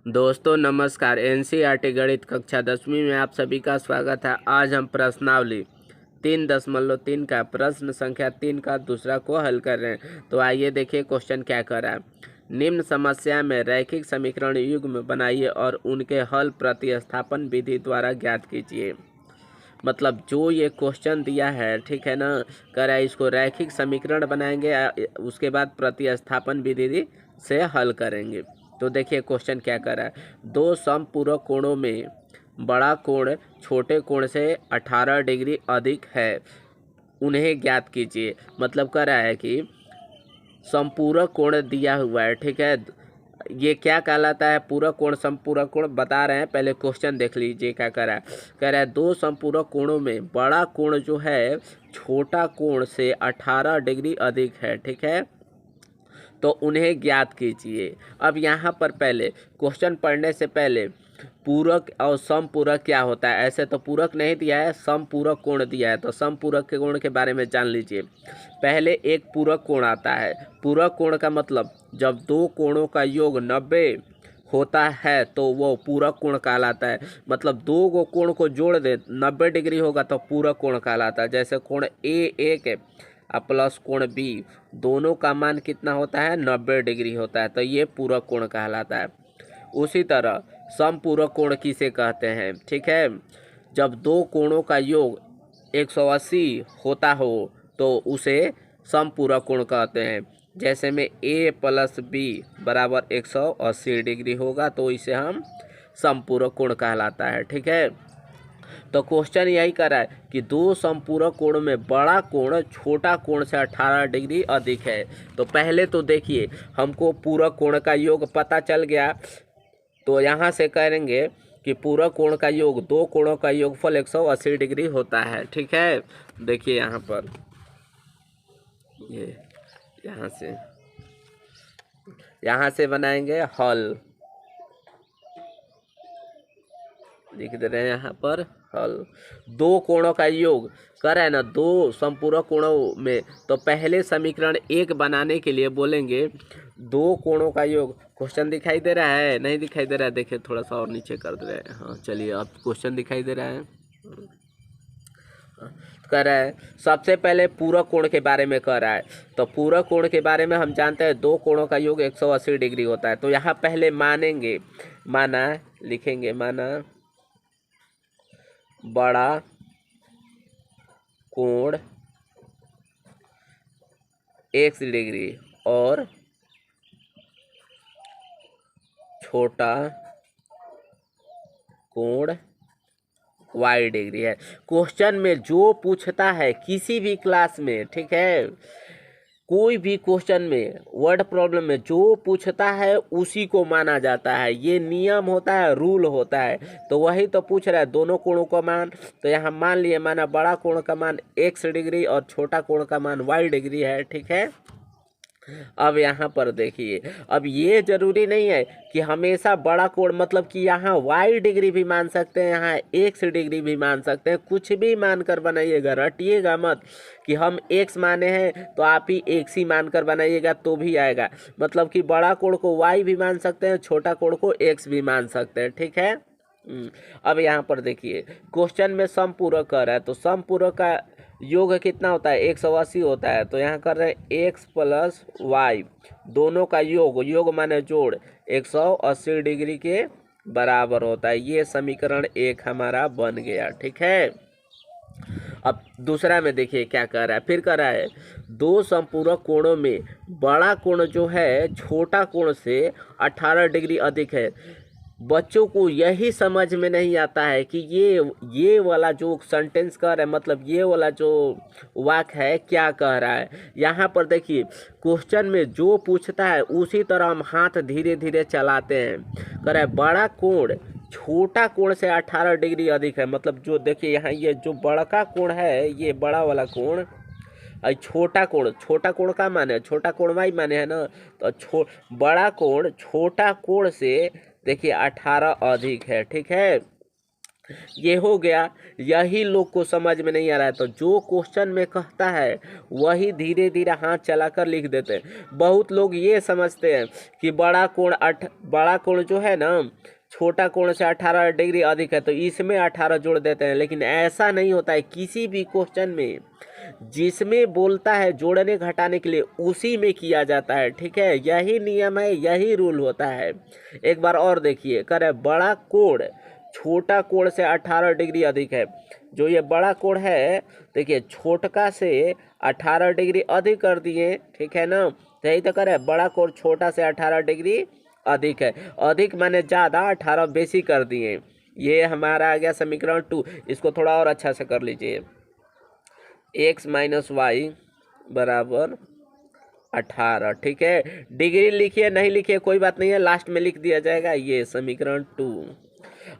दोस्तों नमस्कार। एनसीईआरटी गणित कक्षा 10वीं में आप सभी का स्वागत है। आज हम प्रश्नावली 3.3 का प्रश्न संख्या 3 का दूसरा को हल कर रहे हैं। तो आइए देखिए क्वेश्चन क्या कर रहा है। निम्न समस्या में रैखिक समीकरण युग्म बनाइए और उनके हल प्रतिस्थापन विधि द्वारा ज्ञात कीजिए। मतलब जो ये क्वेश्चन दिया है, ठीक है ना, कर रहा है इसको रैखिक समीकरण बनाएंगे, उसके बाद प्रतिस्थापन विधि से हल करेंगे। तो देखिए क्वेश्चन क्या कर रहा है। दो समपूरक कोणों में बड़ा कोण छोटे कोण से 18 डिग्री अधिक है, उन्हें ज्ञात कीजिए। मतलब कर रहा है कि समपूरक कोण दिया हुआ है, ठीक है। ये क्या कहलाता है? पूरक कोण, समपूरक कोण बता रहे हैं। पहले क्वेश्चन देख लीजिए क्या कह रहा है। कह रहा है दो समपूरक कोणों में बड़ा कोण जो है छोटा कोण से 18 डिग्री अधिक है, ठीक है। तो उन्हें ज्ञात कीजिए। अब यहाँ पर पहले क्वेश्चन पढ़ने से पहले पूरक और समपूरक क्या होता है, ऐसे तो पूरक नहीं दिया है, समपूरक कोण दिया है। तो समपूरक के कोण के बारे में जान लीजिए। पहले एक पूरक कोण आता है। पूरक कोण का मतलब जब दो कोणों का योग 90 होता है तो वो पूरक कोण कहलाता है। मतलब दो गो कोण को जोड़ दे 90 डिग्री होगा तो पूरक कोण कहलाता है। जैसे कोण A1 प्लस कोण B, दोनों का मान कितना होता है? 90 डिग्री होता है। तो ये पूरक कोण कहलाता है। उसी तरह समपूरक कोण किसे कहते हैं, ठीक है। जब दो कोणों का योग 180 होता हो तो उसे समपूरक कोण कहते हैं। जैसे में A प्लस B बराबर 180 डिग्री होगा तो इसे हम समपूरक कोण कहलाता है, ठीक है। तो क्वेश्चन यही कर रहा है कि दो समपूरक कोण में बड़ा कोण छोटा कोण से 18 डिग्री अधिक है। तो पहले तो देखिए हमको पूरक कोण का योग पता चल गया। तो यहाँ से करेंगे कि पूरक कोण का योग दो कोणों का योगफल 180 डिग्री होता है, ठीक है। देखिए यहाँ पर ये यहाँ से बनाएंगे हल, लिख दे रहे हैं यहाँ पर हल। दो कोणों का योग कर है ना, दो समपूरक कोणों में। तो पहले समीकरण 1 बनाने के लिए बोलेंगे दो कोणों का योग। क्वेश्चन दिखाई दे रहा है? नहीं दिखाई दे रहा है? देखिए थोड़ा सा और नीचे कर दे रहे हैं। हाँ चलिए, अब क्वेश्चन दिखाई दे रहा है। कह रहा है सबसे पहले पूरक कोण के बारे में कह रहा है। तो पूरक कोण के बारे में हम जानते हैं दो कोणों का योग 180 डिग्री होता है। तो यहाँ पहले मानेंगे, माना लिखेंगे, माना बड़ा कोण x डिग्री और छोटा कोण y डिग्री है। क्वेश्चन में जो पूछता है किसी भी क्लास में, ठीक है, कोई भी क्वेश्चन में वर्ड प्रॉब्लम में जो पूछता है उसी को माना जाता है। ये नियम होता है, रूल होता है। तो वही तो पूछ रहा है दोनों कोणों का मान। तो यहाँ मान लिए, माना बड़ा कोण का मान x डिग्री और छोटा कोण का मान y डिग्री है, ठीक है। अब यहाँ पर देखिए, अब ये जरूरी नहीं है कि हमेशा बड़ा कोण, मतलब कि यहाँ y डिग्री भी मान सकते हैं, यहाँ x डिग्री भी मान सकते हैं। कुछ भी मानकर बनाइएगा, रटिएगा मत कि हम x माने हैं तो आप ही x ही मानकर बनाइएगा तो भी आएगा। मतलब कि बड़ा कोण को y भी मान सकते हैं, छोटा कोण को x भी मान सकते हैं, ठीक है। अब यहाँ पर देखिए क्वेश्चन में समपूरक कर रहा है। तो समपूरक का योग कितना होता है? 180 होता है। तो यहाँ कर रहे हैं x प्लस वाई, दोनों का योग माने जोड़ 180 डिग्री के बराबर होता है। ये समीकरण 1 हमारा बन गया, ठीक है। अब दूसरा में देखिए क्या कर रहा है, फिर कर रहा है दो समपूरक कोणों में बड़ा कोण जो है छोटा कोण से 18 डिग्री अधिक है। बच्चों को यही समझ में नहीं आता है कि ये वाला जो सेंटेंस कह रहा है, मतलब ये वाला जो वाक्य है क्या कह रहा है। यहाँ पर देखिए क्वेश्चन में जो पूछता है उसी तरह हम हाथ धीरे धीरे चलाते हैं। कह रहा है बड़ा कोण छोटा कोण से 18 डिग्री अधिक है। मतलब जो देखिए यहाँ ये जो बड़ा का कोण है, ये बड़ा वाला कोण, छोटा कोण का माने, छोटा कोण वाई माने है ना। तो बड़ा कोण छोटा कोण से देखिए 18 अधिक है, ठीक है। ये हो गया। यही लोग को समझ में नहीं आ रहा है, तो जो क्वेश्चन में कहता है वही धीरे धीरे हाथ चलाकर लिख देते हैं। बहुत लोग ये समझते हैं कि बड़ा कोण जो है ना, छोटा कोण से 18 डिग्री अधिक है, तो इसमें 18 जोड़ देते हैं, लेकिन ऐसा नहीं होता है। किसी भी क्वेश्चन में जिसमें बोलता है जोड़ने घटाने के लिए, उसी में किया जाता है। ठीक है, यही नियम है, यही रूल होता है। एक बार और देखिए, करे बड़ा कोण छोटा कोण से 18 डिग्री अधिक है। जो ये बड़ा कोण है, देखिए छोटका से 18 डिग्री अधिक कर दिए, ठीक है ना। तो यही तो करे, बड़ा कोण छोटा से 18 डिग्री अधिक है। अधिक माने ज़्यादा, 18 बेसी कर दिए। ये हमारा आ गया समीकरण 2। इसको थोड़ा और अच्छा से कर लीजिए। x माइनस वाई बराबर 18। ठीक है, डिग्री लिखिए नहीं लिखिए कोई बात नहीं है, लास्ट में लिख दिया जाएगा। ये समीकरण 2।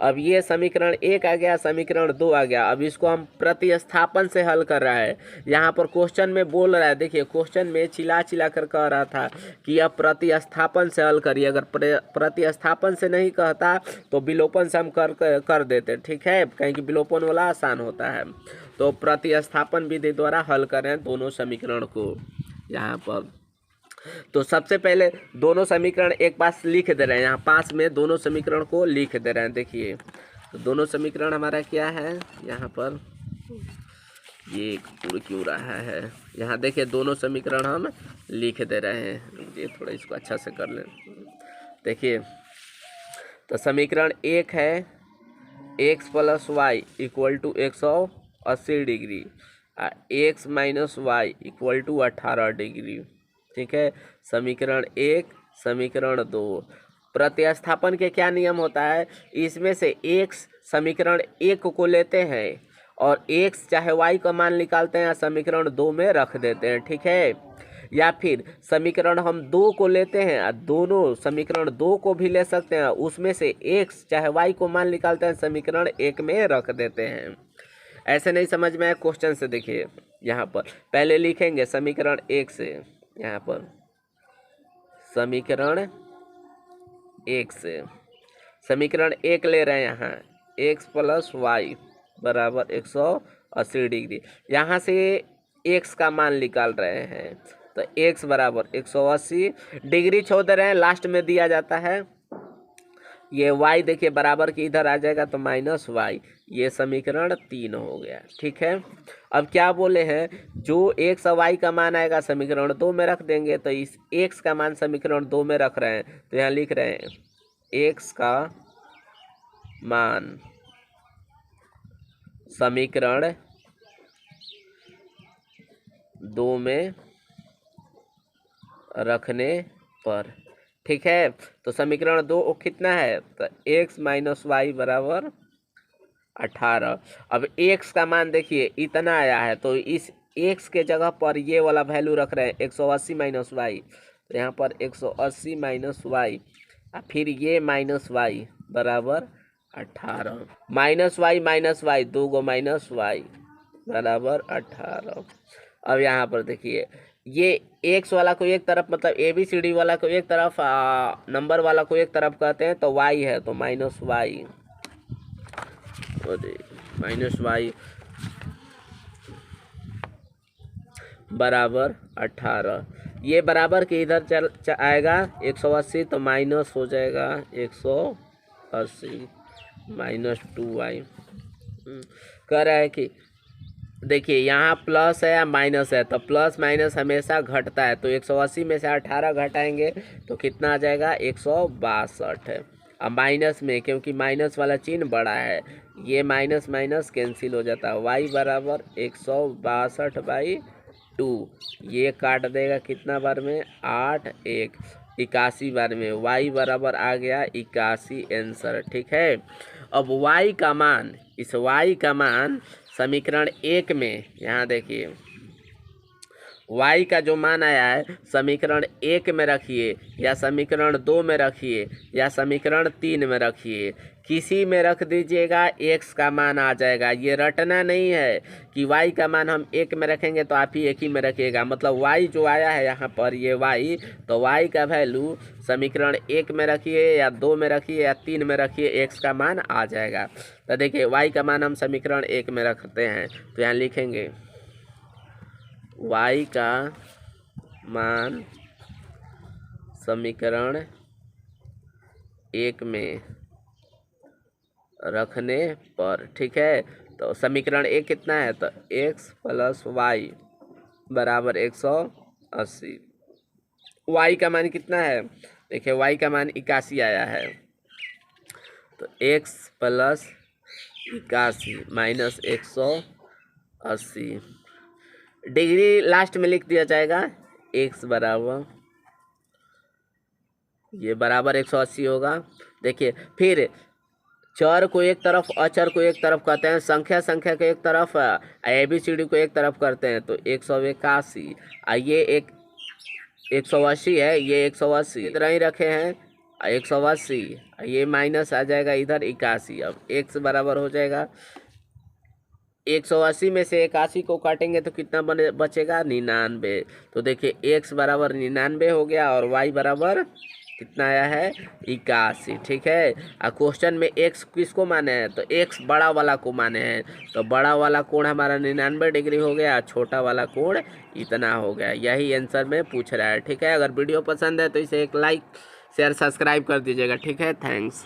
अब ये समीकरण 1 आ गया, समीकरण 2 आ गया। अब इसको हम प्रतिस्थापन से हल कर रहा है। यहाँ पर क्वेश्चन में बोल रहा है, देखिए क्वेश्चन में चिल्ला चिल्ला कर कह रहा था कि अब प्रतिस्थापन से हल करिए। अगर प्रतिस्थापन से नहीं कहता तो विलोपन से हम कर देते। ठीक है, कहीं कि विलोपन वाला आसान होता है। तो प्रतिस्थापन विधि द्वारा हल करें दोनों समीकरण को। यहाँ पर तो सबसे पहले दोनों समीकरण एक पास लिख दे रहे हैं, यहाँ पास में दोनों समीकरण को लिख दे रहे हैं। देखिए, तो दोनों समीकरण हमारा क्या है, यहाँ पर ये उड़ क्यों रहा है, यहाँ देखिए दोनों समीकरण हम लिख दे रहे हैं। ये थोड़ा इसको अच्छा से कर लें। देखिए, तो समीकरण 1 है x plus y equal to 180 degree, x minus y equal to 18 degree. ठीक है, समीकरण 1, समीकरण 2। प्रतिस्थापन के क्या नियम होता है, इसमें से x समीकरण 1 को लेते हैं और x चाहे y का मान निकालते हैं, समीकरण 2 में रख देते हैं। ठीक है, या फिर समीकरण हम 2 को लेते हैं, दोनों समीकरण 2 को भी ले सकते हैं, उसमें से x चाहे y को मान निकालते हैं, समीकरण 1 में रख देते हैं। ऐसे नहीं समझ में आए क्वेश्चन से, देखिए यहाँ पर पहले लिखेंगे समीकरण 1 से। यहाँ पर समीकरण 1 से समीकरण 1 ले रहे हैं, यहाँ x प्लस वाई बराबर 180 डिग्री। यहाँ से x का मान निकाल रहे हैं, तो x बराबर 180 डिग्री छोड़ दे रहे हैं, लास्ट में दिया जाता है। ये y देखिए बराबर की इधर आ जाएगा, तो माइनस वाई। ये समीकरण 3 हो गया। ठीक है, अब क्या बोले हैं, जो x और y का मान आएगा समीकरण 2 में रख देंगे। तो इस x का मान समीकरण 2 में रख रहे हैं, तो यहाँ लिख रहे हैं x का मान समीकरण 2 में रखने पर। ठीक है, तो समीकरण 2 कितना है, तो x माइनस वाई बराबर 18। अब x का मान देखिए इतना आया है, तो इस x के जगह पर ये वाला वैल्यू रख रहे हैं 180 माइनस वाई। तो यहाँ पर 180 माइनस वाई, फिर ये माइनस वाई बराबर 18। माइनस वाई 2 गो माइनस वाई बराबर 18। अब यहाँ पर देखिए, ये एक्स वाला को एक तरफ, मतलब ABCD वाला को एक तरफ, नंबर वाला को एक तरफ कहते हैं, तो y है तो माइनस वाई, माइनस वाई बराबर 18। ये बराबर के इधर चल आएगा 180, तो माइनस हो जाएगा 180 माइनस 2y। कह रहा है कि देखिए यहाँ प्लस है या माइनस है, तो प्लस माइनस हमेशा घटता है। तो 180 में से 18 घटाएंगे तो कितना आ जाएगा, 162। अब माइनस में, क्योंकि माइनस वाला चिन्ह बड़ा है, ये माइनस माइनस कैंसिल हो जाता है। y बराबर 162/2, ये काट देगा कितना बार में, 8 1 81 बार में। y बराबर आ गया 81 आंसर। ठीक है, अब y का मान, इस y का मान समीकरण 1 में, यहाँ देखिए y का जो मान आया है समीकरण 1 में रखिए या समीकरण 2 में रखिए या समीकरण 3 में रखिए, किसी में रख दीजिएगा x का मान आ जाएगा। ये रटना नहीं है कि y का मान हम 1 में रखेंगे तो आप ही 1 ही में रखिएगा, मतलब y जो आया है यहाँ पर ये y, तो y का वैल्यू समीकरण 1 में रखिए या 2 में रखिए या 3 में रखिए, x का मान आ जाएगा। तो देखिए y का मान हम समीकरण 1 में रखते हैं, तो यहाँ लिखेंगे y का मान समीकरण 1 में रखने पर, ठीक है। तो समीकरण 1 कितना है, तो x प्लस वाई बराबर 180। y का मान कितना है, देखिए y का मान 81 आया है, तो x plus 81 minus 180, degree last में लिख दिया जाएगा। x बराबर ये बराबर 180 होगा। देखिए फिर चर को एक तरफ अचर को एक तरफ करते हैं, संख्या को एक तरफ, ABCD को एक तरफ करते हैं, तो 181, ये एक 180 है, ये 180 इधर ही रखे हैं 180, ये माइनस आ जाएगा इधर 81। अब x बराबर हो जाएगा 180 में से 81 को काटेंगे तो कितना बचेगा 99। तो देखिए x बराबर 99 हो गया और y बराबर कितना आया है 81, ठीक है। और क्वेश्चन में x किसको माने हैं, तो x बड़ा वाला को माने हैं, तो बड़ा वाला कोण हमारा 99 डिग्री हो गया, छोटा वाला कोण इतना हो गया। यही आंसर में पूछ रहा है, ठीक है। अगर वीडियो पसंद है तो इसे एक लाइक शेयर सब्सक्राइब कर दीजिएगा, ठीक है। थैंक्स।